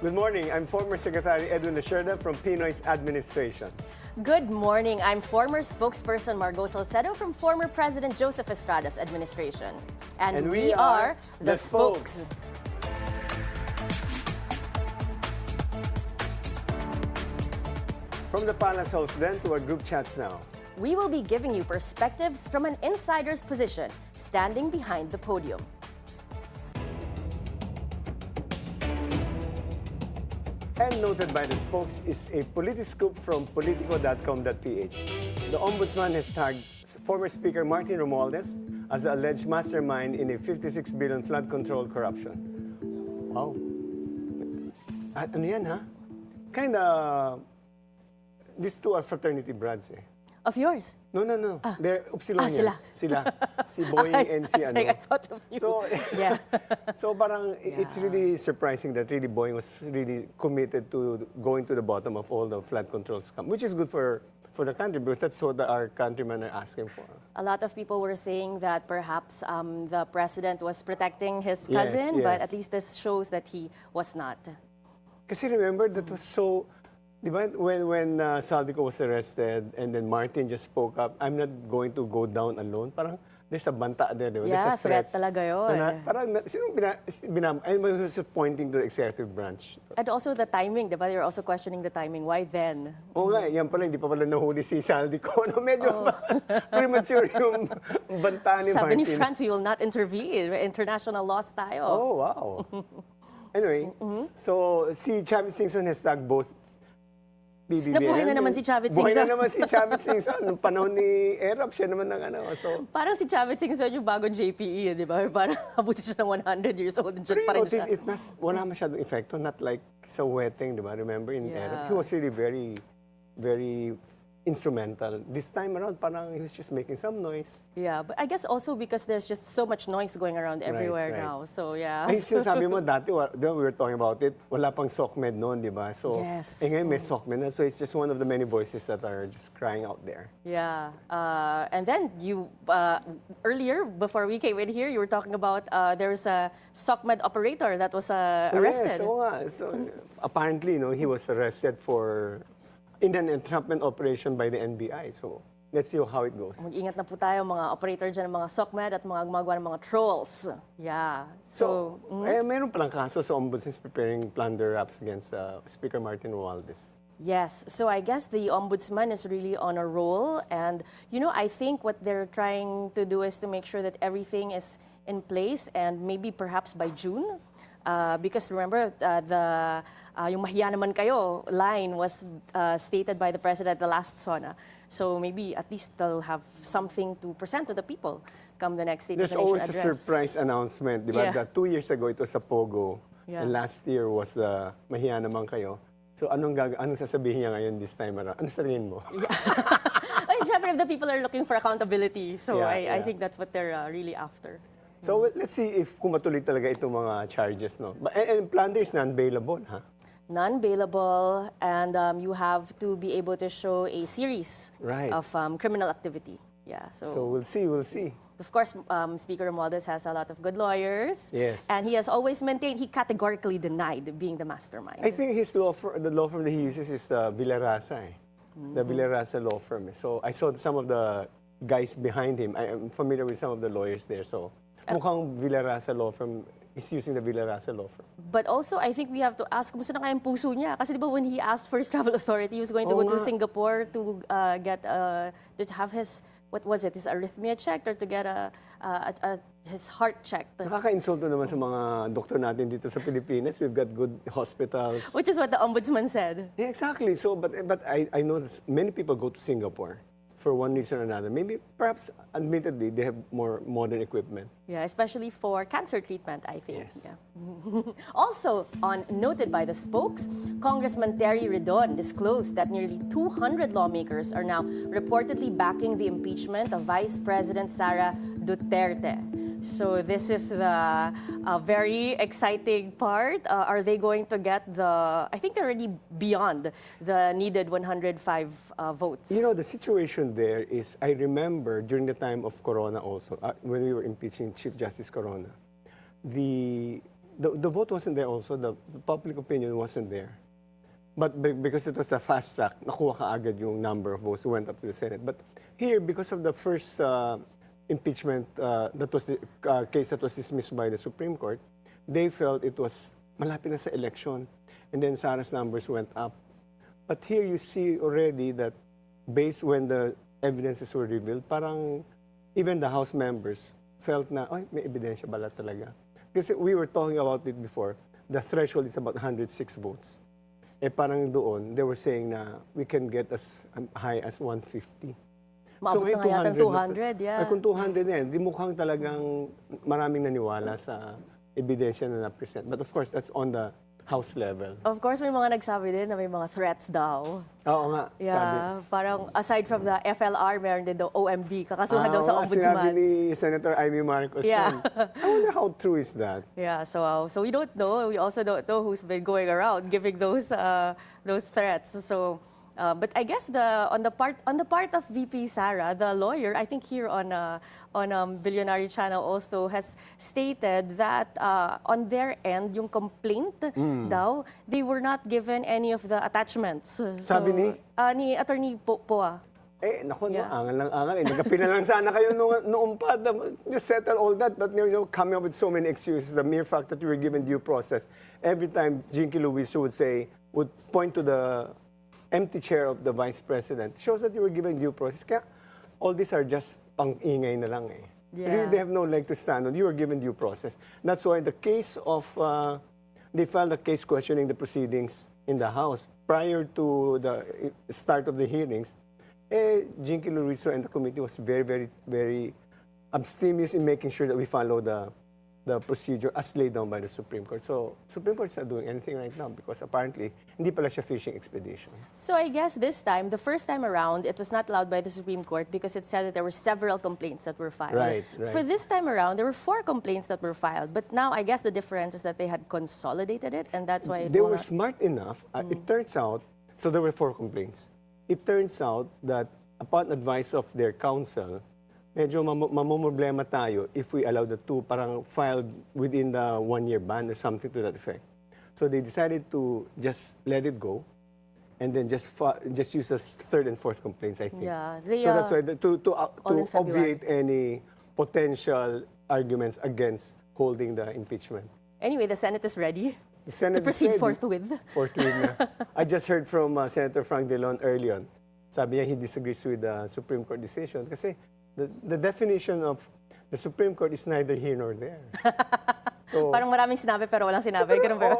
Good morning. I'm former Secretary Edwin Lacierda from Pinoy's administration. Good morning. I'm former spokesperson Margaux Salcedo from former President Joseph Estrada's administration. And we are the Spokes. From the palace halls then to our group chats now. We will be giving you perspectives from an insider's position, standing behind the podium. And noted by the Spokes is a politiscoop from politico.com.ph. The Ombudsman has tagged former Speaker Martin Romualdez as the alleged mastermind in a 56 billion flood control corruption. Wow. Ano yan, ha? Kinda, these two are fraternity brads, eh. Of yours? No. They're Upsilonians. Sila. Si Boeing and si ano. I thought of you. So, yeah. So parang it's really surprising that really Boeing was really committed to going to the bottom of all the flood control scam, which is good for the country because that's what our countrymen are asking for. A lot of people were saying that perhaps the president was protecting his cousin, but at least this shows that he was not. Kasi remember, that was so... Diba, when Saldico was arrested and then Martin just spoke up, I'm not going to go down alone. Parang there's a banta there. Diba? Yeah, threat talaga yun. Parang I was pointing to the executive branch. And also the timing, diba? They were also questioning the timing. Why then? Oo nga, yan pala, hindi pa pala nahuli si Saldico. No, medyo premature yung banta ni Martin. Sabi ni France, we will not intervene. International laws tayo. Oh, wow. Anyway, so si Chavit Singson has tagged both BBBM. Nabuhay na naman si Chavit Singson. Buhay na naman si Chavit Singson. Noong panahon ni Erap, siya naman ng ano. So, parang si Chavit Singson yung bagong JPE, di ba? Parang abuti siya ng 100 years old. Diyan pa rin siya. Wala masyadong epekto. Not like sa wedding, di ba? Remember in Erap? He was really very, very instrumental. This time around, parang he was just making some noise. Yeah, but I guess also because there's just so much noise going around everywhere now. So, yeah. Ay, sinasabi mo dati, we were talking about it, wala pang SOCMED noon, di ba? So, ngayon may SOCMED na. So, it's just one of the many voices that are just crying out there. Yeah. And then you, earlier, before we came in here, you were talking about there was a SOCMED operator that was arrested. Yes, so apparently, he was arrested in an entrapment operation by the NBI. So, let's see how it goes. Mag-ingat na po tayo mga operator dyan ng mga SOCMED at mga gumagawa ng mga trolls. Yeah. So meron palang kaso sa Ombudsman preparing plunder raps against Speaker Martin Romualdez. Yes. So I guess the Ombudsman is really on a roll. And, I think what they're trying to do is to make sure that everything is in place and maybe perhaps by June. Because remember, yung mahiya naman kayo line was stated by the president the last SONA. So maybe at least they'll have something to present to the people come the next State of the Nation address. There's always a surprise announcement, di ba? 2 years ago, it was sa Pogo. And last year was the mahiya naman kayo. So anong sasabihin niya ngayon this time around? Ano sabihin mo? Siyempre, the people are looking for accountability. So I think that's what they're really after. So let's see if kung matuloy talaga itong mga charges, no? And plunder is non-bailable, ha? Non-bailable, and you have to be able to show a series of criminal activity. Yeah. So we'll see. Of course, Speaker Romualdez has a lot of good lawyers. Yes. And he has always maintained, he categorically denied being the mastermind. I think the law firm that he uses is Villarasa, the Villarasa law firm. So I saw some of the guys behind him. I am familiar with some of the lawyers there. So mukhang Villarasa law firm is using the Villarasa law firm. But also, I think we have to ask, kumusta na kaya yung puso niya? Kasi di ba when he asked for his travel authority, he was going to go to Singapore to to have his, what was it, his arrhythmia checked or to get his heart checked. Nakaka-insulto naman sa mga doktor natin dito sa Pilipinas. We've got good hospitals. Which is what the Ombudsman said. Yeah, exactly. So, but I know that many people go to Singapore for one reason or another. Maybe, perhaps, admittedly, they have more modern equipment. Yeah, especially for cancer treatment, I think. Yes. Yeah. Also, noted by the Spokes, Congressman Terry Redon disclosed that nearly 200 lawmakers are now reportedly backing the impeachment of Vice President Sara Duterte. So this is the very exciting part. Are they going to get I think they're already beyond the needed 105 votes. The situation there is, I remember during the time of Corona also, when we were impeaching Chief Justice Corona, the vote wasn't there also. The public opinion wasn't there. But because it was a fast track, nakuha ka agad yung number of votes who went up to the Senate. But here, because of the first impeachment, that was the case that was dismissed by the Supreme Court, they felt it was malapit na sa election. And then Sara's numbers went up. But here you see already that based when the evidences were revealed, parang even the House members felt na, ay, may ebidensya bala talaga. Kasi we were talking about it before, the threshold is about 106 votes. Eh parang doon, they were saying na we can get as high as 150. Maabot na nga yata 200, yeah. Ay, kung 200 na yan, di mukhang talagang maraming naniwala sa ebidensya na na-present. But of course, that's on the House level. Of course, may mga nagsabi din na may mga threats daw. Oo nga, Yeah, sabi. parang aside from the FLR, meron din daw OMB, kakasuhan daw sa ombudsman. Sinabi ni Senator Margaux. Yeah. I wonder how true is that? Yeah, so we don't know. We also don't know who's been going around giving those threats. So, but I guess on the part of VP Sara, the lawyer, I think here on Bilyonaryo channel also has stated that on their end, yung complaint daw, they were not given any of the attachments. Sabi ni? Ni Attorney Poa. Eh, naku, Yeah. no, angal lang angal. Eh, nagkapi na lang sana kayo noong pa. You settle all that, but coming up with so many excuses. The mere fact that you were given due process. Every time Jinky Luiso would point to the empty chair of the Vice President, shows that you were given due process. Kaya all these are just pang-ingay na lang eh. Yeah. Really, they have no leg to stand on. You were given due process. That's why the case of, they filed a case questioning the proceedings in the House prior to the start of the hearings. Jinky Luiso and the committee was very, very, very abstemious in making sure that we follow the procedure as laid down by the Supreme Court. So, Supreme Court is not doing anything right now because apparently, hindi pala siya fishing expedition. So I guess this time, the first time around, it was not allowed by the Supreme Court because it said that there were several complaints that were filed. Right. For this time around, there were 4 complaints that were filed. But now, I guess the difference is that they had consolidated it, and that's why it They will were not... smart enough. It turns out, so there were 4 complaints. It turns out that upon advice of their counsel, medyo mamumroblema tayo if we allow the 2 parang filed within the 1-year ban or something to that effect. So they decided to just let it go and then just use the 3rd and 4th complaints, I think. Yeah, so that's why to all in February. obviate any potential arguments against holding the impeachment. Anyway, the Senate is ready The Senate to proceed is ready. forthwith. Forthwith na. I just heard from Senator Frank Dillon early on. Sabi niya he disagrees with the Supreme Court decision kasi the definition of the Supreme Court is neither here nor there. So, Parang maraming sinabi pero walang sinabi. Ganun ba?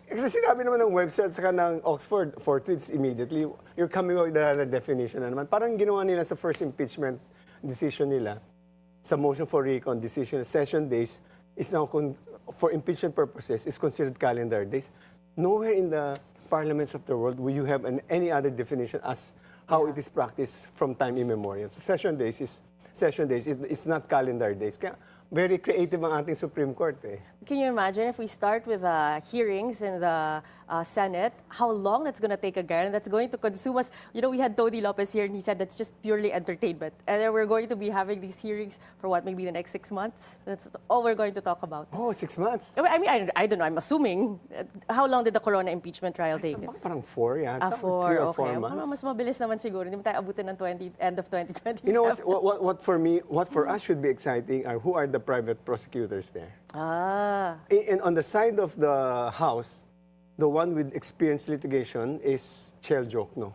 kasi sinabi naman ng website saka ng Oxford for tweets immediately, you're coming up with another definition na naman. Parang ginawa nila sa first impeachment decision nila, sa motion for recon decision, session days is now, for impeachment purposes, is considered calendar days. Nowhere in the parliaments of the world will you have any other definition as how it is practiced from time immemorial. So session days, it's not calendar days. Kaya very creative ang ating Supreme Court eh. Can you imagine if we start with hearings in the Senate, how long that's going to take again? That's going to consume us. You know, we had Tony Lopez here and he said that's just purely entertainment. And then we're going to be having these hearings for what, maybe the next 6 months? That's all we're going to talk about. Oh, 6 months? I mean, I don't know. I'm assuming. How long did the Corona impeachment trial take? Parang 4 yata. 4, 3 or okay. 4 months. Mas mabilis naman siguro. Hindi mo tayo abutin ng end of 2027. You know what for us should be exciting are who are the private prosecutors there. And on the side of the House, the one with experienced litigation is Chel Jokno.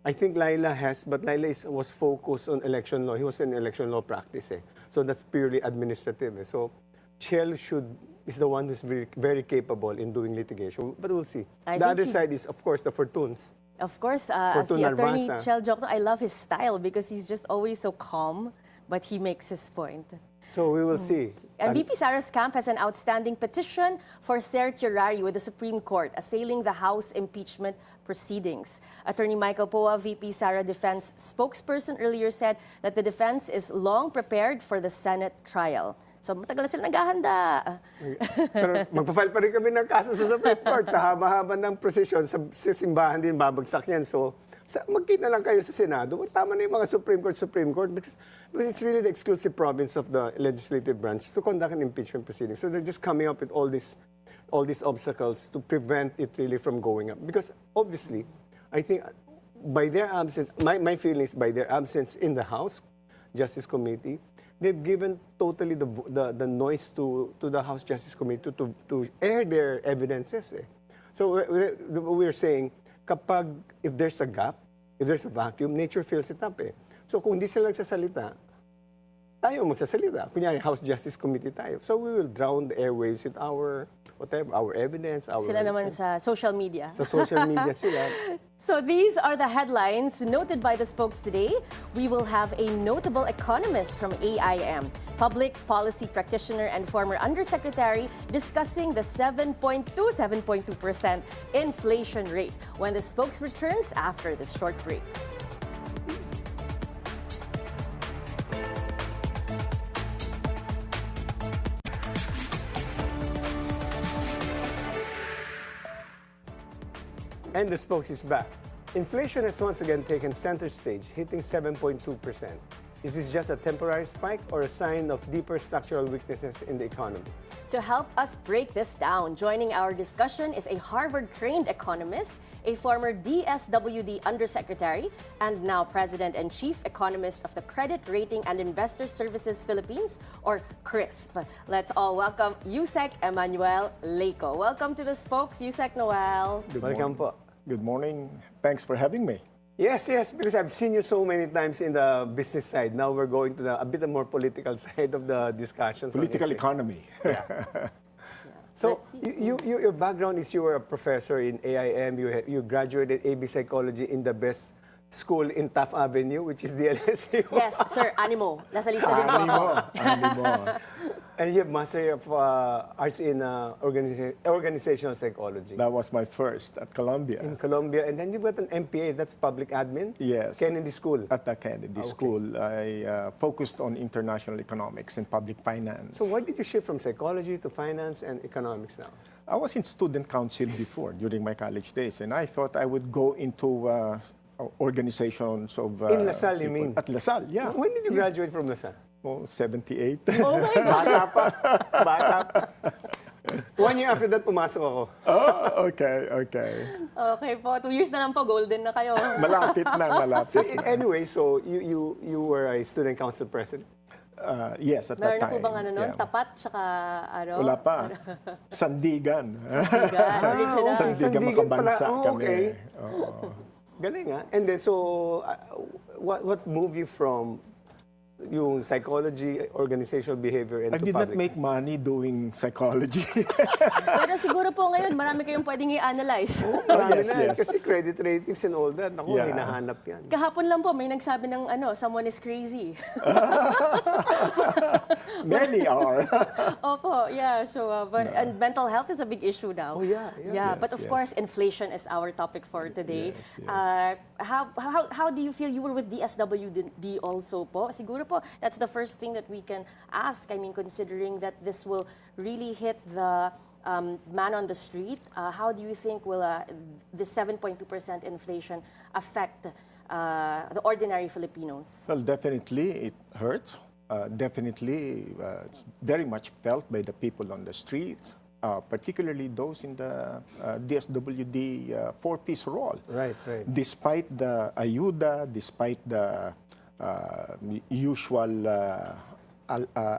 I think Laila has, but Laila was focused on election law. He was in election law practice. So that's purely administrative. So Chel is the one who's very, very capable in doing litigation. But we'll see. The other side is, of course, the Fortunes. Of course, as the attorney Arbasa. Chel Jokno, I love his style because he's just always so calm, but he makes his point. So we will see. And VP Sara's camp has an outstanding petition for certiorari with the Supreme Court assailing the House impeachment proceedings. Attorney Michael Poa, VP Sara defense spokesperson, earlier said that the defense is long prepared for the Senate trial. So matagal na sila naghahanda. Pero magpa-file pa rin kami ng kaso sa Supreme Court. Sa haba-haba ng prosesyon, sa simbahan din babagsak yan. So magkita lang kayo sa Senado. Tama na yung mga Supreme Court, because it's really the exclusive province of the legislative branch to conduct an impeachment proceeding. So they're just coming up with all these obstacles to prevent it really from going up. Because obviously, I think by their absence, my feeling is by their absence in the House Justice Committee, they've given totally the noise to the House Justice Committee to air their evidences. So we're saying, if there's a gap, if there's a vacuum, nature fills it up. So kung hindi sila nagsasalita, tayo magsasalita. Kunyari, House Justice Committee tayo. So we will drown the airwaves with our evidence. Sila naman sa social media. Sa social media sila. So these are the headlines noted by the spokes today. We will have a notable economist from AIM, public policy practitioner and former undersecretary, discussing the 7.2% inflation rate when the spokes returns after this short break. And the spokes is back. Inflation has once again taken center stage, hitting 7.2%. Is this just a temporary spike or a sign of deeper structural weaknesses in the economy? To help us break this down, joining our discussion is a Harvard-trained economist, a former DSWD Undersecretary, and now President and Chief Economist of the Credit Rating and Investor Services Philippines, or CRISP. Let's all welcome Usec Emmanuel Leyco. Welcome to the spokes, Usec Noel. Welcome po. Good morning. Thanks for having me. Yes, because I've seen you so many times in the business side. Now we're going to a bit more political side of the discussions. Political economy. Yeah. So your background is you were a professor in AIM. You graduated AB Psychology in the best school in Taft Avenue, which is the LSU. Yes, sir, Animo. Nasa lista din po ako. Animo. And you have Master of Arts in Organizational Psychology. That was my first at Columbia. In Columbia. And then you got an MPA, that's Public Admin? Yes. Kennedy School. At the Kennedy School, I focused on international economics and public finance. So why did you shift from psychology to finance and economics now? I was in student council before, during my college days, and I thought I would go into organizations of... in LaSalle, you mean? At LaSalle, yeah. When did you graduate from LaSalle? Oh, 78. Oh my God. Bata pa. 1 year after that, pumasok ako. Oh, okay. Okay po, 2 years na lang po, golden na kayo. Malapit na. So anyway, so you were a student council president? Yes, at Meron that na time. po bang ano nun? Yeah. Tapat, tsaka ano? Wala pa. Sandigan. Sandigan, original. Sandigan makabansa pala. kami. Okay. Oo. Galing ha? And then, so, what moved you from yung psychology, organizational behavior, and I did not make money doing psychology. Pero siguro po ngayon, marami kayong pwedeng i-analyze. Marami yes, na, yes. Kasi credit ratings and all that, naku, Yeah. hinahanap yan. Kahapon lang po, may nagsabi ng someone is crazy. Many are. Opo, yeah. So, and mental health is a big issue now. Oh, yeah. Yeah, but of yes. course, inflation is our topic for today. Yes. How do you feel? You were with DSWD also po. Siguro po, that's the first thing that we can ask. I mean, considering that this will really hit the man on the street, how do you think will the 7.2% inflation affect the ordinary Filipinos? Well, definitely it hurts. Definitely it's very much felt by the people on the streets, particularly those in the DSWD four-piece role. Right. Despite the ayuda, despite the usual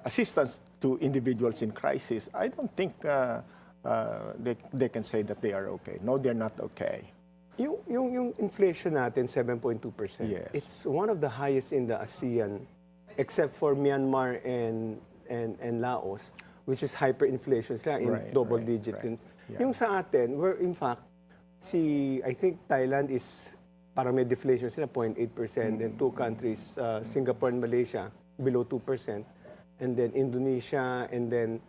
assistance to individuals in crisis, I don't think they can say that they are okay. No, they're not okay. Yung inflation natin, 7.2%, Yes. it's one of the highest in the ASEAN, except for Myanmar and Laos, which is hyperinflation sila in double digit. Right. Yeah. Yung sa atin, where in fact, I think Thailand is parang may deflation sila, 0.8%, and two countries, Singapore and Malaysia, below 2%, and then Indonesia, and then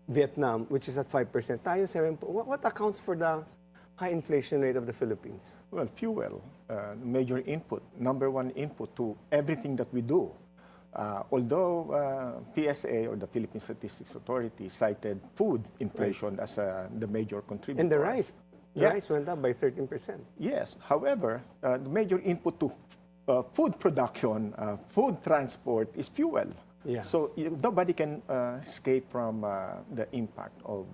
Vietnam, which is at 5%. Tayo 7%. What accounts for the high inflation rate of the Philippines? Well, fuel, major input, number one input to everything that we do. Although PSA, or the Philippine Statistics Authority, cited food inflation as the major contributor. And the rice. Rice went up by 13%. Yes. However, the major input to food production, food transport is fuel. Yeah. So nobody can escape from the impact of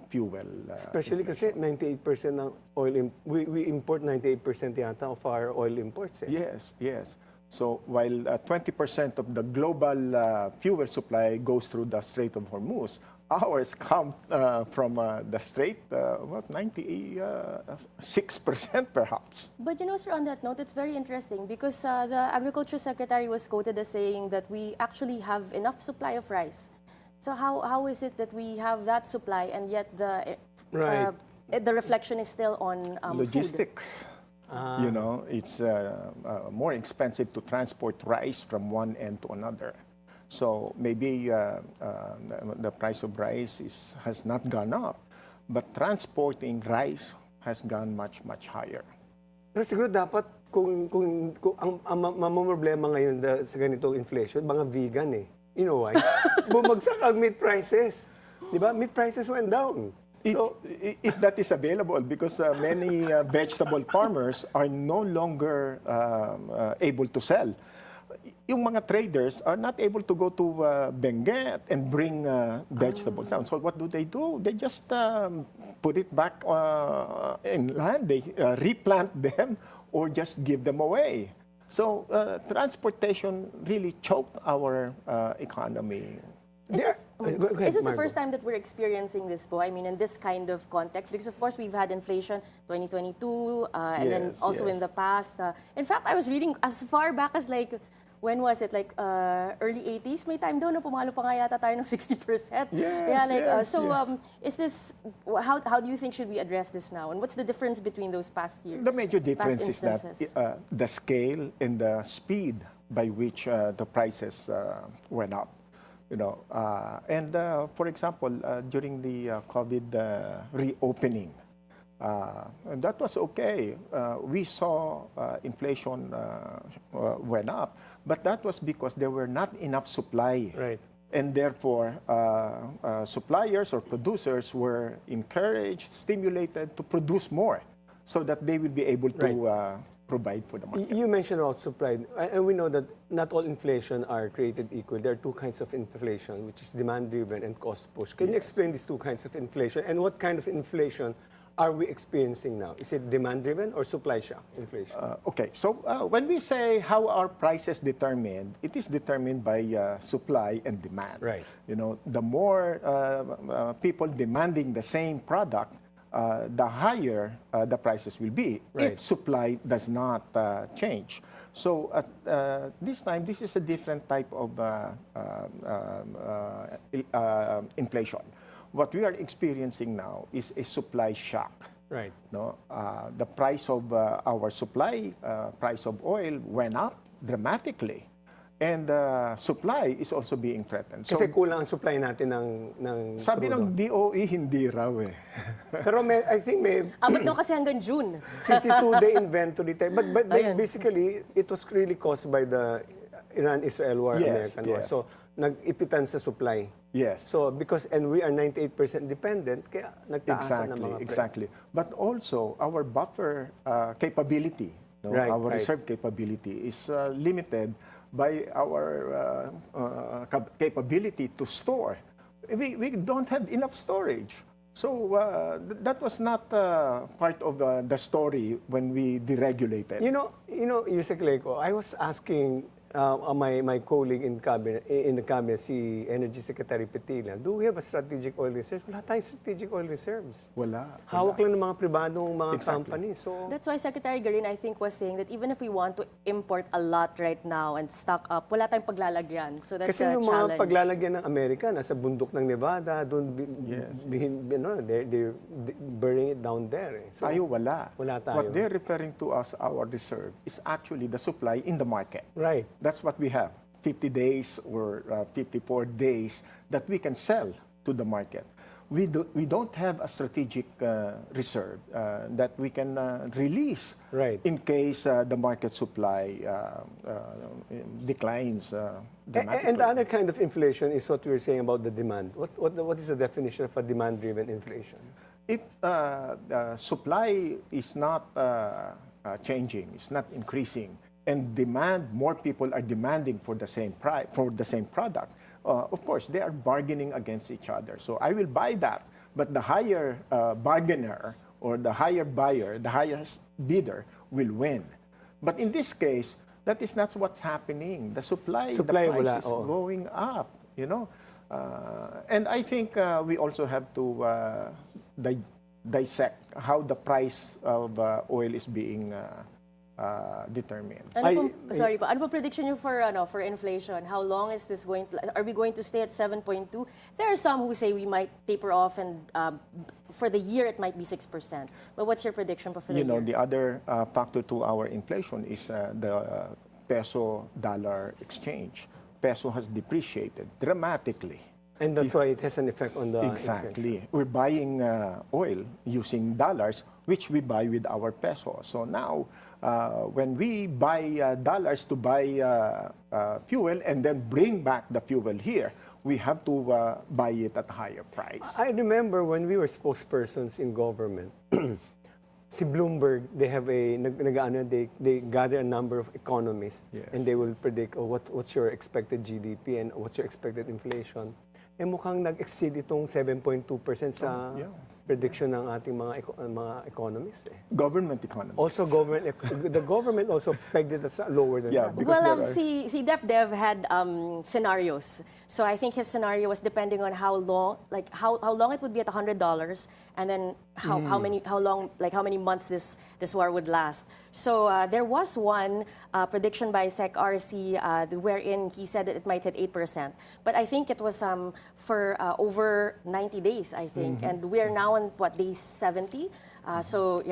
fuel. Especially kasi 98% ng oil, we import 98% yata of our oil imports. Eh. Yes, yes. So while 20% of the global fuel supply goes through the Strait of Hormuz, ours come from the Strait, 96% perhaps. But you know, sir, on that note, it's very interesting because the Agriculture Secretary was quoted as saying that we actually have enough supply of rice. So how is it that we have that supply and yet the reflection is still on logistics? Food? You know, it's more expensive to transport rice from one end to another. So maybe the price of rice has not gone up, but transporting rice has gone much, much higher. Pero siguro dapat kung ang mamamroblema ngayon sa ganitong inflation, mga vegan eh. You know why? Bumagsak ang meat prices. Di ba? Meat prices went down. If that is available, because many vegetable farmers are no longer able to sell. Yung mga traders are not able to go to Benguet and bring vegetables down. So what do? They just put it back in land. They replant them or just give them away. So transportation really choked our economy. Is this the first time that we're experiencing this, po? I mean, in this kind of context? Because, of course, we've had inflation 2022, and then also in the past. In fact, I was reading as far back as like, when was it? Like early 80s? May time daw na pumalo pa nga yata tayo ng 60%. Is this, how do you think should we address this now? And what's the difference between those past years? The major difference is that the scale and the speed by which the prices went up. You know, for example, during the COVID reopening, that was okay. We saw inflation went up, but that was because there were not enough supply. Right. And therefore, suppliers or producers were encouraged, stimulated to produce more so that they will be able to provide for the market. You mentioned about supply, and we know that not all inflation are created equal. There are two kinds of inflation, which is demand-driven and cost-push. Can you explain these two kinds of inflation, and what kind of inflation are we experiencing now? Is it demand-driven or supply shock inflation? Okay, so when we say how are prices determined, it is determined by supply and demand. Right. You know, the more people demanding the same product, the higher the prices will be if supply does not change. So at this time, this is a different type of inflation. What we are experiencing now is a supply shock. Right. No, the price of our supply, price of oil went up dramatically. And supply is also being threatened. So, Kasi kulang ang supply natin ng sabi ng DOE, hindi raw eh. Pero I think may Abot no kasi hanggang June. 52-day inventory time. But basically, it was really caused by the Iran-Israel war, American war. So, nag-ipitan sa supply. Yes. So, and we are 98% dependent, kaya nagtaas ng mga Exactly. But also, our buffer capability, our reserve capability is limited by our capability to store. We don't have enough storage. So that was not part of the story when we deregulated. You know, Usec Leyco, I was asking my colleague in the cabinet, si Energy Secretary Petila, do we have a strategic oil reserve? Wala tayong strategic oil reserves. Wala. Hawak lang ng mga pribadong mga companies. So That's why Secretary Garin, I think, was saying that even if we want to import a lot right now and stock up, wala tayong paglalagyan. So that's kasi a yung challenge. mga paglalagyan ng Amerika, nasa bundok ng Nevada, doon, they're burning it down there. So, tayo wala. Wala tayo. What they're referring to as our reserve is actually the supply in the market. Right. That's what we have, 50 days or 54 days that we can sell to the market. We don't have a strategic reserve that we can release in case the market supply declines dramatically. And the other kind of inflation is what we were saying about the demand. What is the definition of a demand-driven inflation? if the supply is not changing, it's not increasing, and more people are demanding for the same price, for the same product, of course, they are bargaining against each other. So I will buy that, but the higher bargainer or the higher buyer, the highest bidder will win. But in this case, that is not what's happening. The supply the price wala, is going up, you know. And I think we also have to dissect how the price of oil is being determined. Ano po prediction niyo for inflation? How long is this going to, are we going to stay at 7.2? There are some who say we might taper off and for the year it might be 6%. But what's your prediction for the year? You know, the other factor to our inflation is the peso-dollar exchange. Peso has depreciated dramatically. And that's why it has an effect on the Exactly. inflation. We're buying oil using dollars, which we buy with our peso. So now, when we buy dollars to buy fuel and then bring back the fuel here, we have to buy it at a higher price. I remember when we were spokespersons in government, si Bloomberg, they have they gather a number of economists, Yes. and they will predict what's your expected GDP and what's your expected inflation. Eh mukhang nag-exceed itong 7.2% sa prediction ng ating mga economists. Government economy. Also, the government also pegged it as lower than that. Because Well, there are- si DepDev had scenarios. So I think his scenario was depending on how long, like how long it would be at $100, and then how many months this war would last. So there was one prediction by Sec RC wherein he said that it might hit 8%. But I think it was for over 90 days, I think, and we are now on day 70. So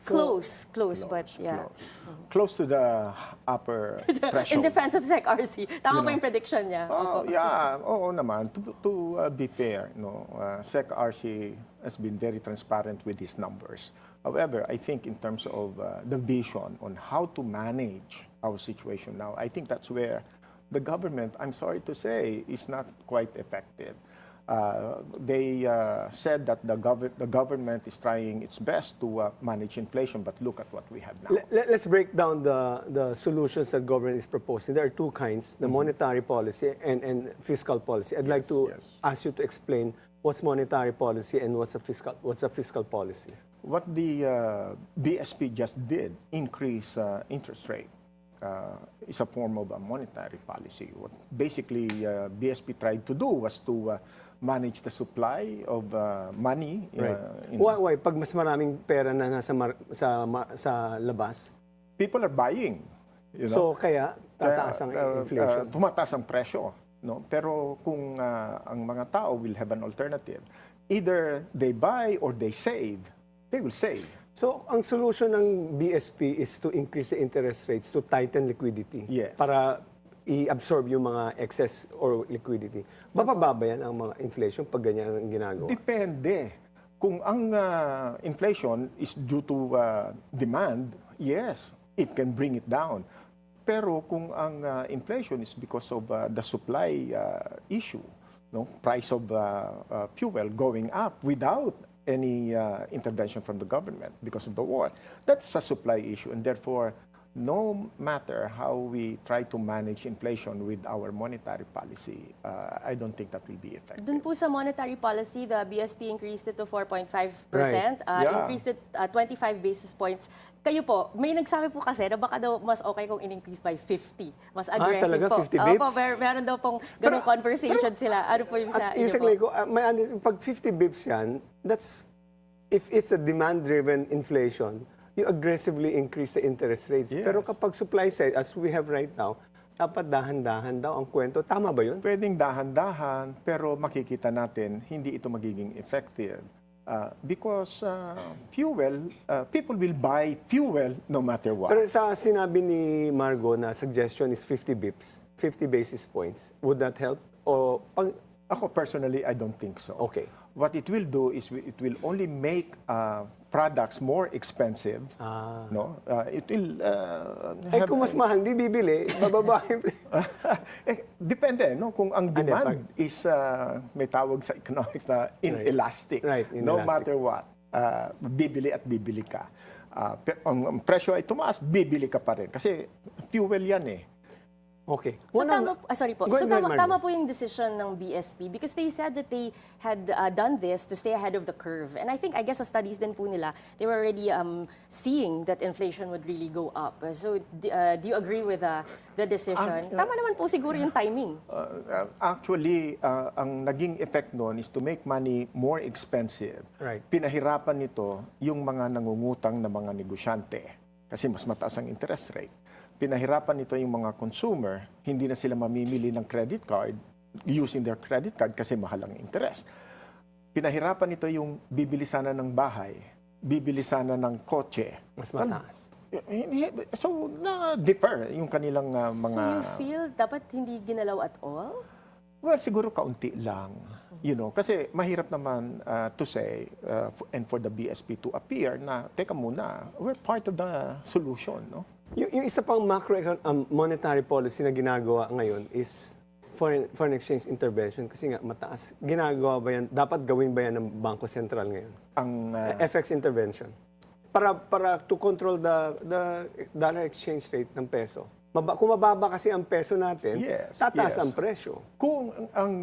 close, but yeah. Close to the upper threshold. In defense of Sec RC, tama po yung prediction niya. Oh, yeah. Oo naman. To be fair, no, Sec RC has been very transparent with his numbers. However, I think in terms of the vision on how to manage our situation now, I think that's where the government, I'm sorry to say, is not quite effective. They said that the government is trying its best to manage inflation, but look at what we have now. Let's break down the solutions that government is proposing. There are two kinds, the monetary policy and fiscal policy. I'd like to ask you to explain what's monetary policy and what's a fiscal policy. What the BSP just did, increase interest rate, is a form of a monetary policy. What basically BSP tried to do was to manage the supply of money. Why? Pag mas maraming pera na nasa sa labas, people are buying. You so know? kaya tataas ang inflation. Tumataas ang presyo. No? Pero kung ang mga tao will have an alternative, either they buy or they save, they will save. So, ang solution ng BSP is to increase the interest rates to tighten liquidity. Yes. Para i-absorb yung mga excess or liquidity. Bababa ba yan ang mga inflation pag ganyan ang ginagawa? Depende. Kung ang inflation is due to demand, yes, it can bring it down. Pero kung ang inflation is because of the supply issue, no, price of fuel going up without any intervention from the government because of the war, that's a supply issue. And therefore, no matter how we try to manage inflation with our monetary policy, I don't think that will be effective. Dun po sa monetary policy, the BSP increased it to 4.5%. Right. Increased it 25 basis points. Kayo po, may nagsabi po kasi na baka daw mas okay kung in-increase by 50. Mas aggressive talaga? po. 50 bips? Opo, meron daw pong ganung conversation sila. Ano po yung sa inyo Usec po? Leyco, pag 50 bips yan, that's, if it's a demand-driven inflation, you aggressively increase the interest rates. Yes. Pero kapag supply side, as we have right now, dapat dahan-dahan daw ang kwento. Tama ba yun? Pwedeng dahan-dahan, pero makikita natin, hindi ito magiging effective. Because fuel, people will buy fuel no matter what. Pero sa sinabi ni Margaux na suggestion is 50 bips, 50 basis points, would that help? O pag, Ako personally, I don't think so. Okay. What it will do is it will only make products more expensive. No, it will ay kung mas mahal, di bibili, bababa yung Depende, no? Kung ang Ano, demand is, may tawag sa economics na inelastic. Right, No inelastic. matter what, bibili at bibili ka. Ang presyo ay tumaas, bibili ka pa rin. Kasi fuel yan eh. Okay. So sorry po. Go So ahead, tama Margaux. po yung decision ng BSP because they said that they had done this to stay ahead of the curve. And I guess sa studies din po nila, they were already seeing that inflation would really go up. So do you agree with the decision? Tama naman po siguro yung timing. Actually, ang naging effect noon is to make money more expensive. Right. Pinahirapan nito yung mga nangungutang na mga negosyante kasi mas mataas ang interest rate. Pinahirapan nito yung mga consumer, hindi na sila mamimili ng credit card using their credit card kasi mahal ang interest. Pinahirapan nito yung bibili sana ng bahay, bibili sana ng kotse. Mas mataas. So, na-defer yung kanilang mga... So you feel dapat hindi ginalaw at all? Well, siguro kaunti lang. You know, kasi mahirap naman to say and for the BSP to appear na, teka muna, we're part of the solution, no? Yung isa pang macro monetary policy na ginagawa ngayon is foreign exchange intervention kasi nga mataas. Ginagawa ba yan, dapat gawin ba yan ng Bangko Sentral ngayon? Ang FX intervention. Para to control the dollar exchange rate ng peso. Kung mababa kasi ang peso natin, tataas ang presyo. Kung ang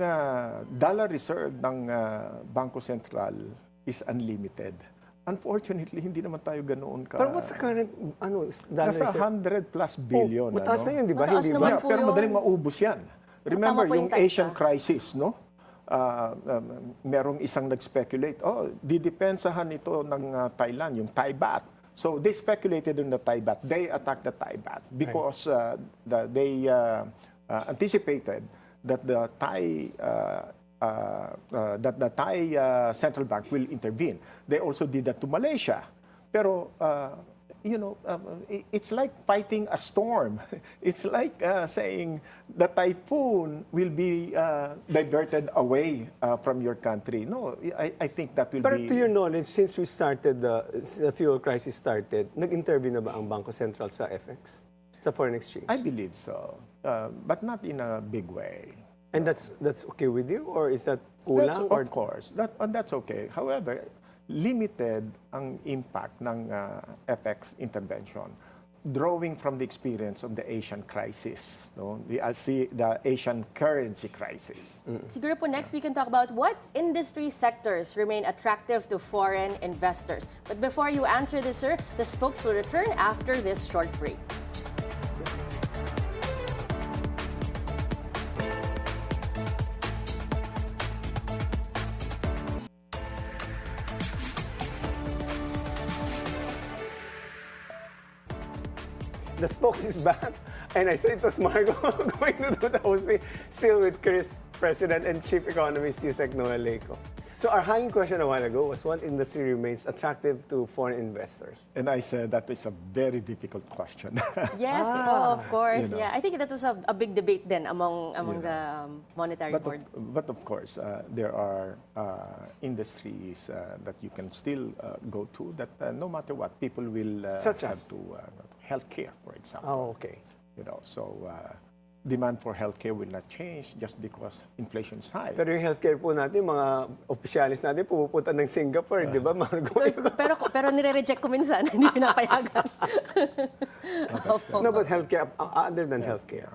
dollar reserve ng Bangko Sentral is unlimited, unfortunately, hindi naman tayo ganoon ka. Pero what's the current dollar Nasa reserve? 100 plus billion. Mataas na yun, di ba? Mataas Hindi naman ba? po Pero yun. madaling maubos yan. Remember, po yung yung Asian type, crisis, no? Merong isang nag-speculate, didepensahan ito ng Thailand, yung Thai baht. So they speculated on the Thai baht. They attacked the Thai baht because they anticipated that the Thai central bank will intervene. They also did that to Malaysia. Pero it's like fighting a storm. It's like saying the typhoon will be diverted away from your country. No, I think that will Pero be... to your knowledge, since we started, the fuel crisis started, nag-intervene na ba ang Bangko Sentral sa FX? Sa foreign exchange? I believe so, but not in a big way. And that's okay with you? Or is that kulang? Of course, that's okay. However, limited ang impact ng FX intervention, drawing from the experience of the Asian crisis, no? the Asian currency crisis. Siguro po next we can talk about what industry sectors remain attractive to foreign investors. But before you answer this, sir, the spokes will return after this short break. The Spoke is back, and I thought it was Margaux going to do the hosting, still with Chris, President and Chief Economist, Usec Noel Leyco. So our hanging question a while ago was what industry remains attractive to foreign investors? And I said that is a very difficult question. Yes, of course. You know. Yeah, I think that was a big debate then among the monetary board. But of course, there are industries that you can still go to that no matter what, people will Such have as? to healthcare, for example. Oh, okay. You know, so demand for healthcare will not change just because inflation is high. Pero yung healthcare po natin, mga opisyalis natin, pumupunta ng Singapore, di ba, Margaux? pero nire-reject ko minsan, hindi pinapayagan. No, but healthcare, other than healthcare.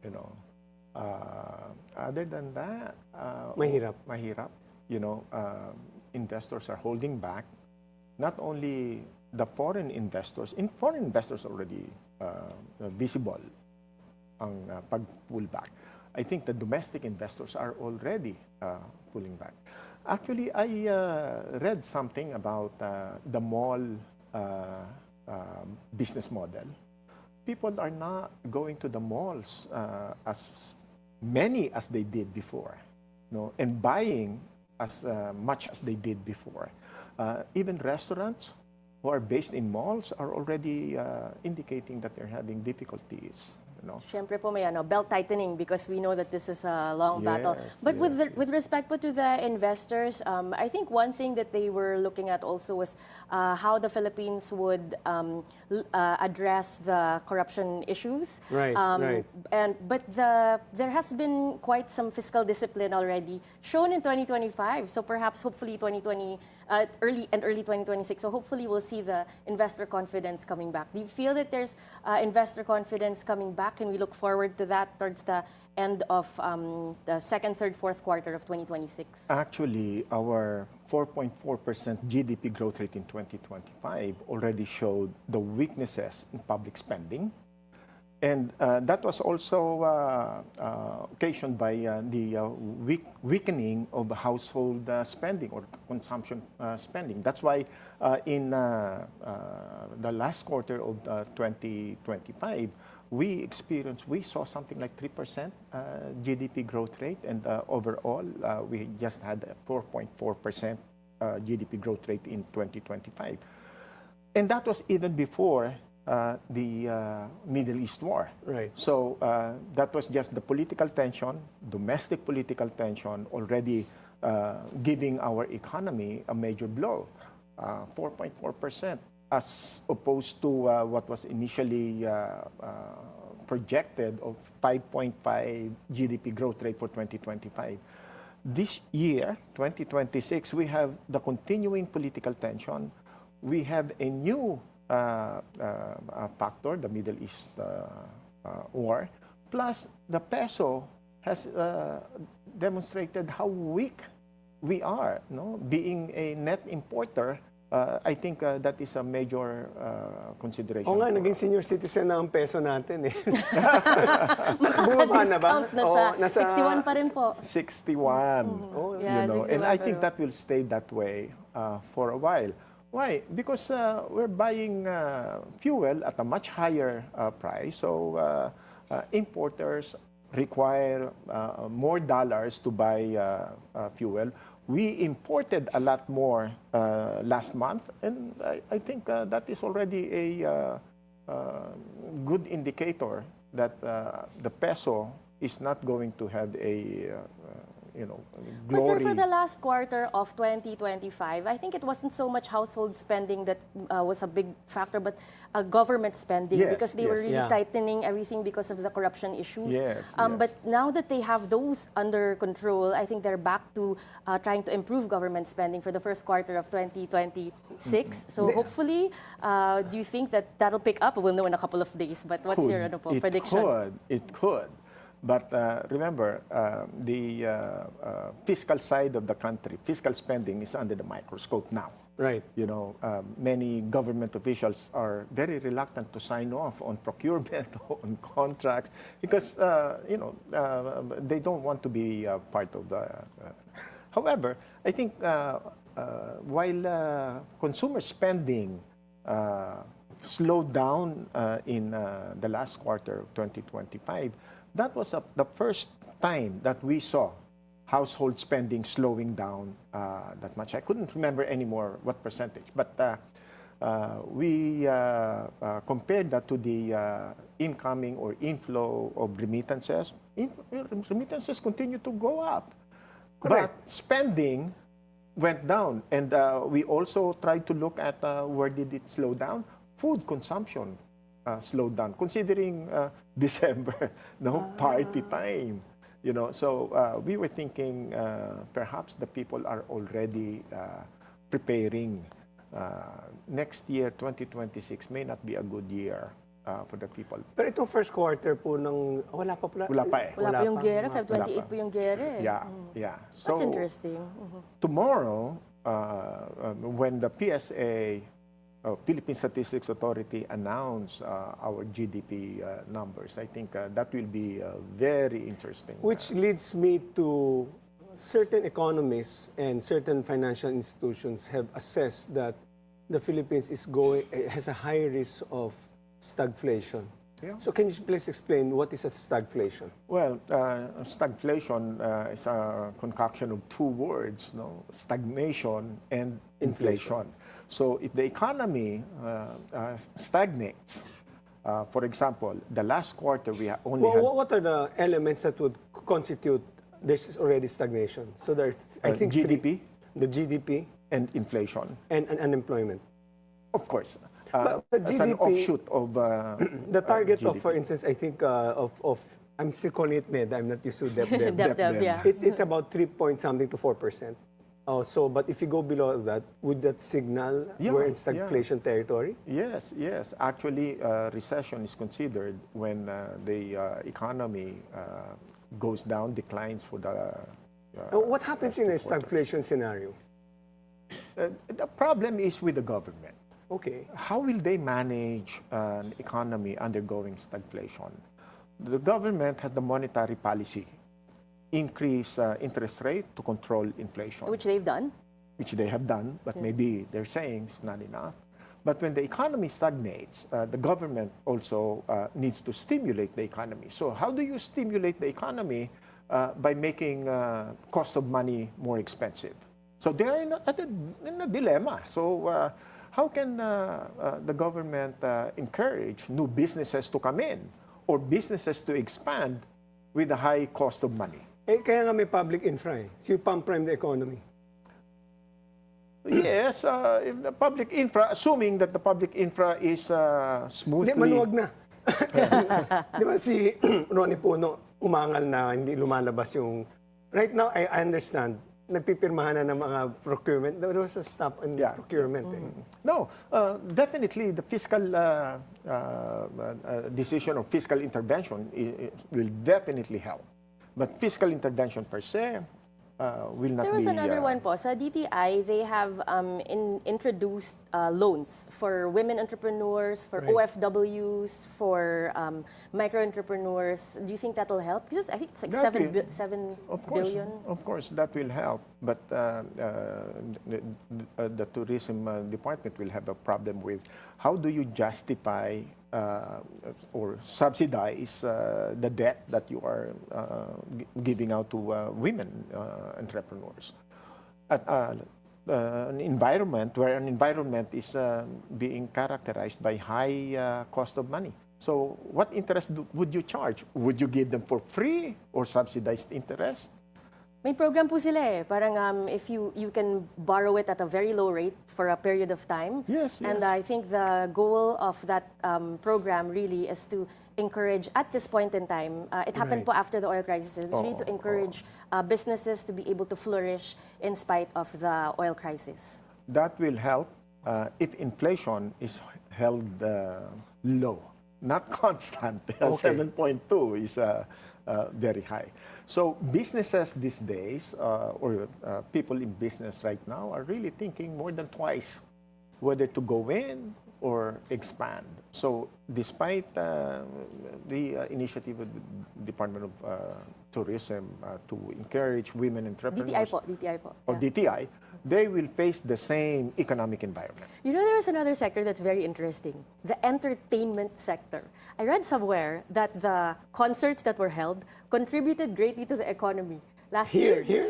You know, other than that, Mahirap. Mahirap. You know, investors are holding back. Not only the foreign investors already visible ang pag-pull back. I think the domestic investors are already pulling back. Actually, I read something about the mall business model. People are not going to the malls as many as they did before, no? And buying as much as they did before. Even restaurants who are based in malls are already indicating that they're having difficulties No? Siyempre po may belt tightening because we know that this is a long battle. Yes, But with yes, with respect po to the investors, I think one thing that they were looking at also was how the Philippines would address the corruption issues. Right, right. But there has been quite some fiscal discipline already shown in 2025. So perhaps hopefully early 2026. So hopefully we'll see the investor confidence coming back. Do you feel that there's investor confidence coming back? Can we look forward to that towards the end of the second, third, fourth quarter of 2026? Actually, our 4.4% GDP growth rate in 2025 already showed the weaknesses in public spending. And that was also occasioned by the weakening of household spending or consumption spending. That's why in the last quarter of 2025, we saw something like 3% GDP growth rate, and overall, we just had a 4.4% GDP growth rate in 2025. And that was even before the Middle East war. Right. So that was just the political tension, domestic political tension, already giving our economy a major blow, 4.4%, as opposed to what was initially projected of 5.5 GDP growth rate for 2025. This year, 2026, we have the continuing political tension. We have a new factor, the Middle East war, plus the peso has demonstrated how weak we are. No? Being a net importer, I think that is a major consideration. Oo nga, naging senior citizen na ang peso natin eh. Bumaba na ba? Makaka-discount na siya. Oo, nasa 61 pa rin po. 61. Oh, Yeah, You know, 61 and I think pero- that will stay that way for a while. Why? Because we're buying fuel at a much higher price. So importers require more dollars to buy fuel. We imported a lot more last month, and I think that is already a good indicator that the peso is not going to have a But sir, glory. for the last quarter of 2025, I think it wasn't so much household spending that was a big factor, but government spending, Yes, because they were yes. really Yeah. tightening everything because of the corruption issues. Yes, But yes. now that they have those under control, I think they're back to trying to improve government spending for the first quarter of 2026. So hopefully, do you think that that'll pick up? We'll know in a couple of days, but what's your prediction? It could. But remember, the fiscal side of the country, fiscal spending is under the microscope now. Right. You know, many government officials are very reluctant to sign off on procurement, on contracts, because, they don't want to be part of the... However, I think while consumer spending slowed down in the last quarter of 2025, that was the first time that we saw household spending slowing down that much. I couldn't remember anymore what percentage, but we compared that to the incoming or inflow of remittances. Remittances continue to go up. Correct. But spending went down. And we also tried to look at where did it slow down. Food consumption slowed down, considering December, party time. So we were thinking perhaps the people are already preparing. Next year, 2026, may not be a good year for the people. Pero itong first quarter po ng... Wala pa pala. Wala pa eh. Wala pa yung gera, Wala Feb 28 pa. po yung gera eh. Yeah. So That's interesting. tomorrow, when the PSA, Philippine Statistics Authority, announce our GDP numbers, I think that will be very interesting. Which leads me to certain economists and certain financial institutions have assessed that the Philippines has a high risk of stagflation. Yeah. So can you please explain what is a stagflation? Well, stagflation is a concoction of two words, stagnation and inflation. So if the economy stagnates, For example, the last quarter we only had What are the elements that would constitute there's already stagnation? So there, I think GDP the GDP and inflation. and unemployment. Of course, But the as an GDP offshoot of The target of, GDP. for instance, I think of I'm still calling it NED. I'm not used to DEP. Dep, yeah. It's about 3 point something to 4%. But if you go below that, would that signal Yeah, we're in stagflation territory? Yes, yes. Actually, recession is considered when the economy goes down, declines for the. What happens in a stagflation scenario? The problem is with the government. Okay. How will they manage an economy undergoing stagflation? The government has the monetary policy, increase interest rate to control inflation. Which they've done. Which they have done, but maybe they're saying it's not enough. But when the economy stagnates, the government also needs to stimulate the economy. So how do you stimulate the economy? By making cost of money more expensive. So they are in a dilemma. So how can the government encourage new businesses to come in or businesses to expand with a high cost of money? Kaya nga may public infra eh. So you pump prime the economy. Yes, if the public infra, assuming that the public infra is smoothly... Hindi, maluwag na. Di ba si Ronnie Puno, umangal na hindi lumalabas yung... Right now, I understand, nagpipirmahan na ng mga procurement. There was a stop on procurement. Eh. No, definitely the fiscal decision or fiscal intervention will definitely help. But fiscal intervention per se will not be... There was another one po. Sa DTI, they have introduced loans for women entrepreneurs, for OFWs, for micro-entrepreneurs. Do you think that will help? Because I think it's like seven billion. Of course, that will help. But the tourism department will have a problem with how do you justify or subsidize the debt that you are giving out to women entrepreneurs at an environment where an environment is being characterized by high cost of money. So what interest would you charge? Would you give them for free or subsidized interest? May program po sila eh. Parang if you can borrow it at a very low rate for a period of time. Yes, And yes. I think the goal of that program really is to encourage, at this point in time, it happened po after the oil crisis, it's really to encourage businesses to be able to flourish in spite of the oil crisis. That will help if inflation is held low, not constant. 7.2 is very high. So businesses these days, or people in business right now, are really thinking more than twice whether to go in or expand. So despite the initiative of the Department of Tourism to encourage women entrepreneurs, DTI po. or Yeah. DTI, they will face the same economic environment. You know, there's another sector that's very interesting, the entertainment sector. I read somewhere that the concerts that were held contributed greatly to the economy. Last year. Here?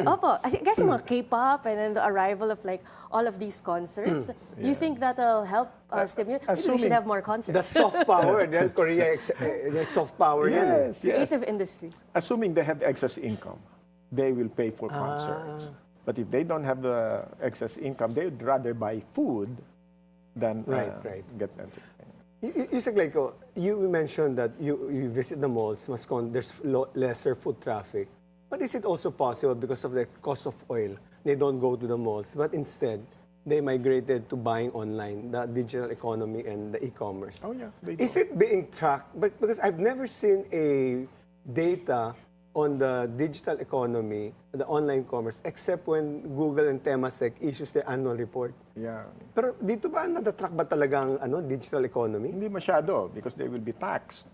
Opo. I guess yung mga K-pop and then the arrival of like all of these concerts. Do you think that'll help stimulate? Maybe we should have more concerts. The soft power, dahil Korea, the soft power yan. Yes. Creative industry. Assuming they have excess income, they will pay for concerts. But if they don't have the excess income, they would rather buy food than get entertainment. Usec Leyco, you mentioned that you visit the malls, there's lesser foot traffic. But is it also possible because of the cost of oil, they don't go to the malls, but instead, they migrated to buying online, the digital economy and the e-commerce? Oh yeah, they do. Is it being tracked? But because I've never seen a data on the digital economy, the online commerce, except when Google and Temasek issues their annual report. Yeah. Pero dito ba natatrack ba talagang digital economy? Hindi masyado because they will be taxed.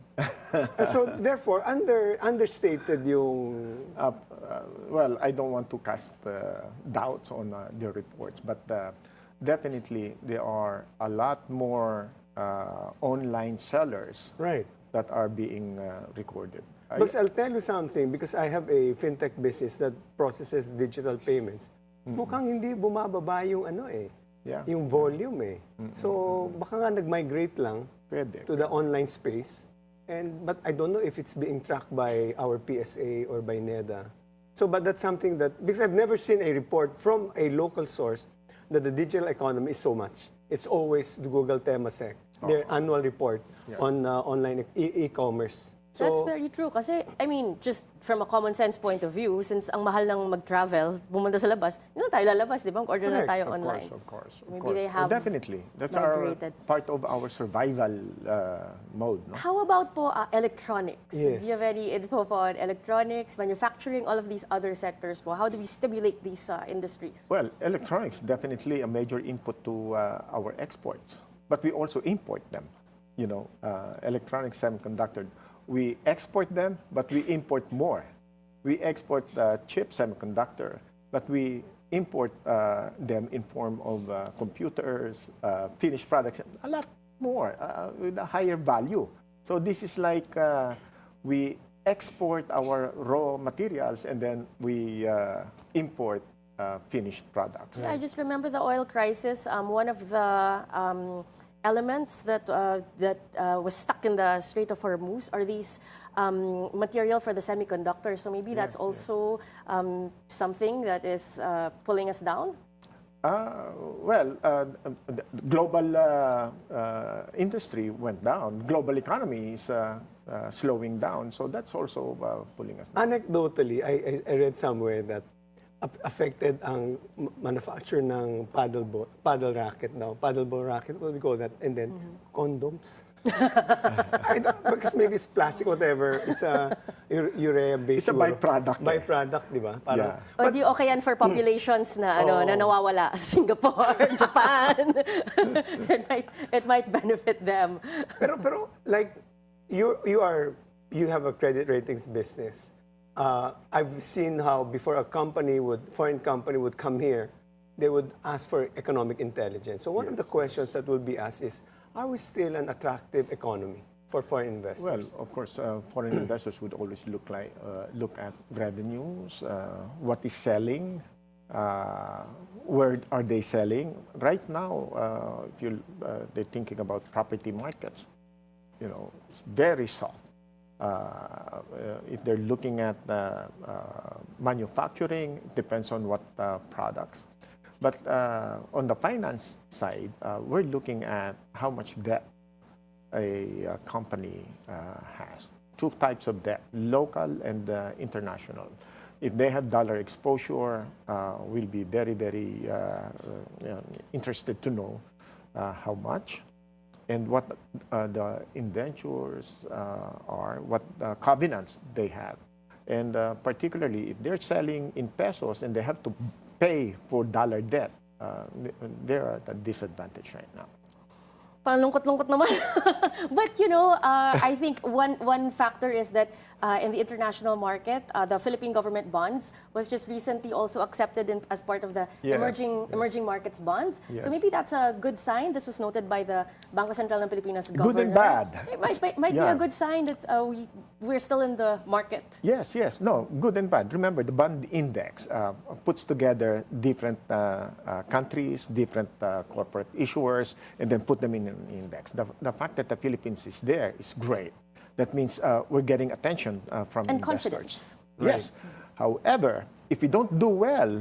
So therefore, understated yung... Well, I don't want to cast doubts on their reports, but definitely there are a lot more online sellers that are being recorded. But I'll tell you something, because I have a fintech business that processes digital payments. Mukhang hindi bumababa yung yung volume eh. So baka nga nag-migrate lang Pwede. to the online space. But I don't know if it's being tracked by our PSA or by NEDA. But that's something that, because I've never seen a report from a local source that the digital economy is so much. It's always the Google Temasek, their annual report on online e-commerce. So, That's very true. Kasi, I mean, just from a common sense point of view, since ang mahal ng mag-travel, pumunta sa labas, hindi na tayo lalabas, di ba? Order na tayo online. Of course. Maybe they have definitely. That's migrated. part of our survival mode. No? How about po electronics? Yes. Do you have any info po on electronics, manufacturing, all of these other sectors po? How do we stimulate these industries? Well, electronics definitely a major input to our exports, but we also import them. You know, electronic semiconductor. We export them, but we import more. We export chip semiconductor, but we import them in form of computers, finished products, a lot more with a higher value. So this is like we export our raw materials and then we import finished products. I just remember the oil crisis. One of the elements that was stuck in the Strait of Hormuz are these material for the semiconductors. So maybe that's also something that is pulling us down? The global industry went down. Global economy is slowing down. So that's also pulling us down. anecdotally, I read somewhere that affected ang manufacture ng paddle racket now. Paddleboard racket, what do we call that? And then condoms. I don't, because maybe it's plastic, whatever. It's a urea-based. It's a byproduct. Byproduct, di ba? Parang, O di okay yan for populations na na nawawala. Singapore, Japan. So it might benefit them. pero like you have a credit ratings business. I've seen how before foreign company would come here, they would ask for economic intelligence. So one of the questions that will be asked is, are we still an attractive economy for foreign investors? Well, of course, foreign investors would always look at revenues, what is selling, where are they selling. Right now, if they're thinking about property markets, you know, it's very soft. If they're looking at manufacturing, it depends on what products. But on the finance side, we're looking at how much debt a company has. Two types of debt, local and international. If they have dollar exposure, we'll be very, very interested to know how much and what the indentures are, what covenants they have. And particularly if they're selling in pesos and they have to pay for dollar debt, they're at a disadvantage right now. Panglungkot-lungkot naman. But you know, I think one factor is that in the international market, the Philippine government bonds was just recently also accepted as part of the emerging markets bonds. Yes. So maybe that's a good sign. This was noted by the Bangko Sentral ng Pilipinas governor. Good and bad. It might be a good sign that we're still in the market. Yes, no, good and bad. Remember, the bond index puts together different countries, different corporate issuers, and then put them in an index. The fact that the Philippines is there is great. That means we're getting attention from And investors. confidence. Yes. However, if we don't do well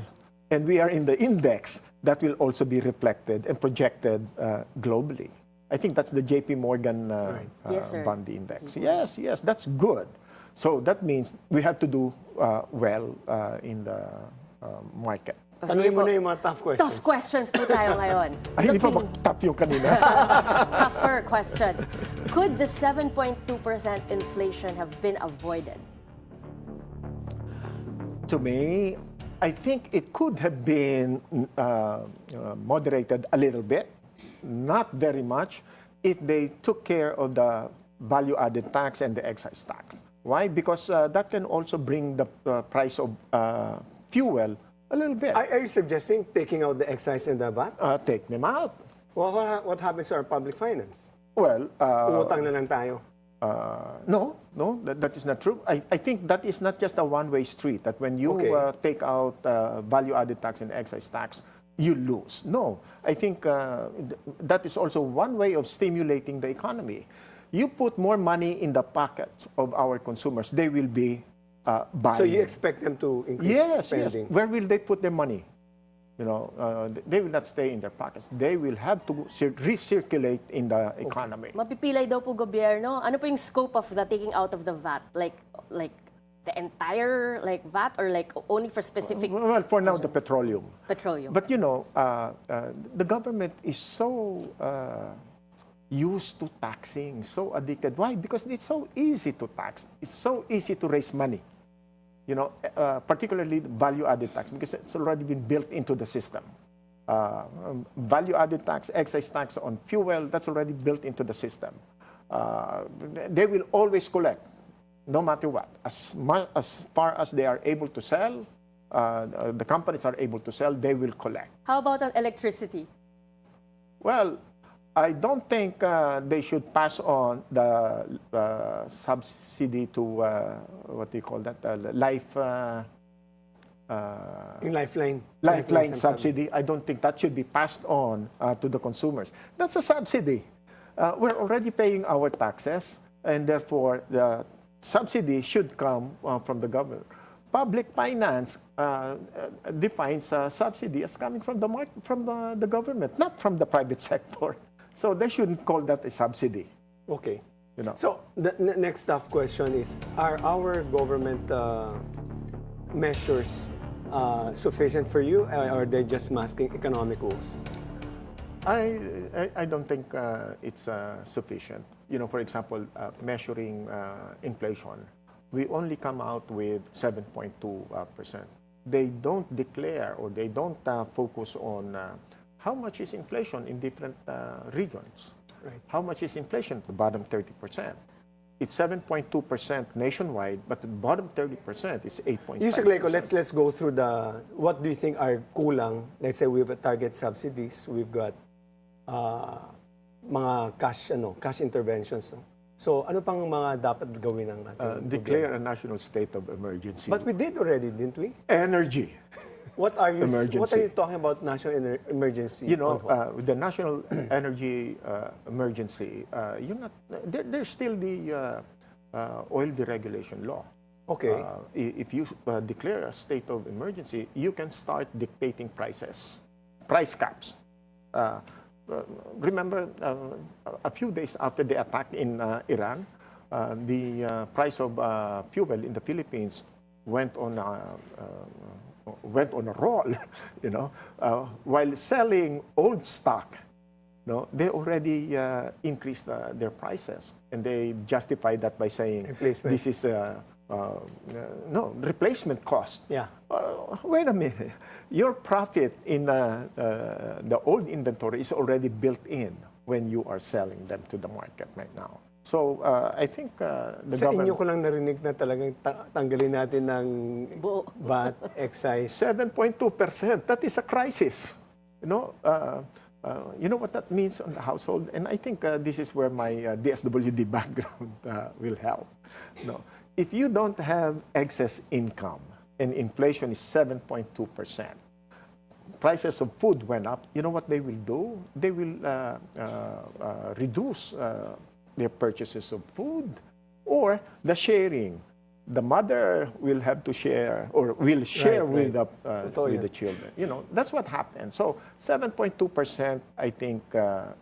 and we are in the index, that will also be reflected and projected globally. I think that's the JP Morgan Yes, sir. bond index. Yes, that's good. So that means we have to do well in the market. Tanungin mo na yung mga tough questions. Tough questions po tayo ngayon. Ay, hindi pa mag-top yung kanina. Tougher questions. Could the 7.2% inflation have been avoided? To me, I think it could have been moderated a little bit, not very much, if they took care of the value-added tax and the excise tax. Why? Because that can also bring the price of fuel a little bit. Are you suggesting taking out the excise and the VAT? Take them out. Well, what happens to our public finance? Well, Umutang na lang tayo. no, that is not true. I think that is not just a one-way street, that when you take out value-added tax and excise tax, you lose. No, I think that is also one way of stimulating the economy. You put more money in the pockets of our consumers, they will be buying. So you expect them to increase spending? Yes. Where will they put their money? You know, they will not stay in their pockets. They will have to recirculate in the economy. Mapipilay daw po gobyerno. Ano po yung scope of the taking out of the VAT? Like the entire VAT or like only for specific? Well, for now, the petroleum. Petroleum. But you know, the government is so used to taxing, so addicted. Why? Because it's so easy to tax. It's so easy to raise money. You know, particularly value-added tax, because it's already been built into the system. Value-added tax, excise tax on fuel, that's already built into the system. They will always collect, no matter what. As far as they are able to sell, the companies are able to sell, they will collect. How about on electricity? Well, I don't think they should pass on the subsidy to, what do you call that, lifeline subsidy. I don't think that should be passed on to the consumers. That's a subsidy. We're already paying our taxes, and therefore the subsidy should come from the government. Public finance defines subsidy as coming from the market, from the government, not from the private sector. So they shouldn't call that a subsidy. Okay. You know. So the next tough question is, are our government measures sufficient for you, or are they just masking economic woes? I don't think it's sufficient. You know, for example, measuring inflation, we only come out with 7.2%. They don't declare, or they don't focus on how much is inflation in different regions. Right. How much is inflation? The bottom 30%. It's 7.2% nationwide, but the bottom 30% is 8.5%. Usec Leyco, let's go through what do you think are kulang? Let's say we have a target subsidies, we've got mga cash interventions. No? So ano pang mga dapat gawin ng ating Declare a national state of emergency. But we did already, didn't we? Energy. What are you Emergency. talking about national emergency? You know, with the national energy emergency, there's still the oil deregulation law. Okay. If you declare a state of emergency, you can start dictating prices, price caps. Remember, a few days after the attack in Iran, the price of fuel in the Philippines went on a roll, you know, while selling old stock. No, they already increased their prices, and they justified that by saying this is replacement cost. Yeah. Wait a minute, your profit in the old inventory is already built in when you are selling them to the market right now. So I think the Sa government... inyo ko lang narinig na talagang tanggalin natin ng VAT, excise. 7.2%. That is a crisis. You know what that means on the household? And I think this is where my DSWD background will help. No, if you don't have excess income and inflation is 7.2%, prices of food went up, you know what they will do? They will reduce their purchases of food, or the sharing. The mother will have to share, or will share with the children. You know, that's what happened. So 7.2%, I think,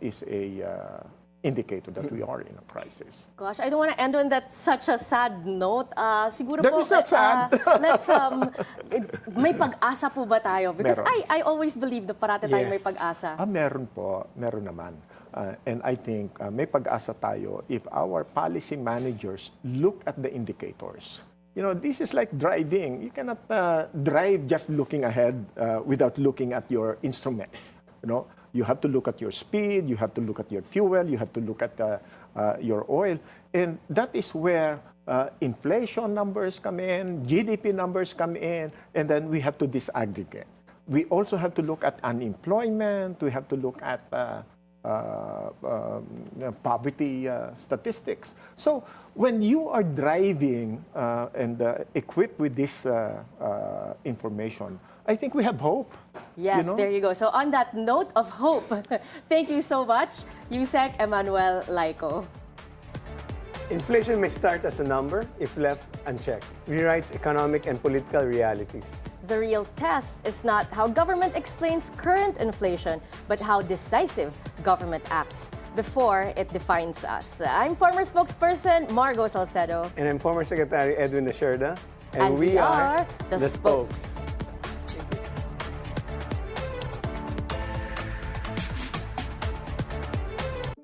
is a indicator that we are in a crisis. Gosh, I don't want to end on that such a sad note. Siguro That po, is not sad. let's may pag-asa po ba tayo? Because I always believe na parati tayo may pag-asa. Meron po, meron naman. And I think may pag-asa tayo if our policy managers look at the indicators. You know, this is like driving. You cannot drive just looking ahead without looking at your instrument. You know, you have to look at your speed, you have to look at your fuel, you have to look at your oil. And that is where inflation numbers come in, GDP numbers come in, and then we have to disaggregate. We also have to look at unemployment, we have to look at poverty statistics. So when you are driving and equipped with this information, I think we have hope. Yes, know? there you go. So on that note of hope, thank you so much, Usec Emmanuel Leyco. Inflation may start as a number if left unchecked. Rewrites economic and political realities. The real test is not how government explains current inflation, but how decisive government acts before it defines us. I'm former spokesperson Margaux Salcedo. And I'm former Secretary Edwin Lacierda. And we are the Spokes.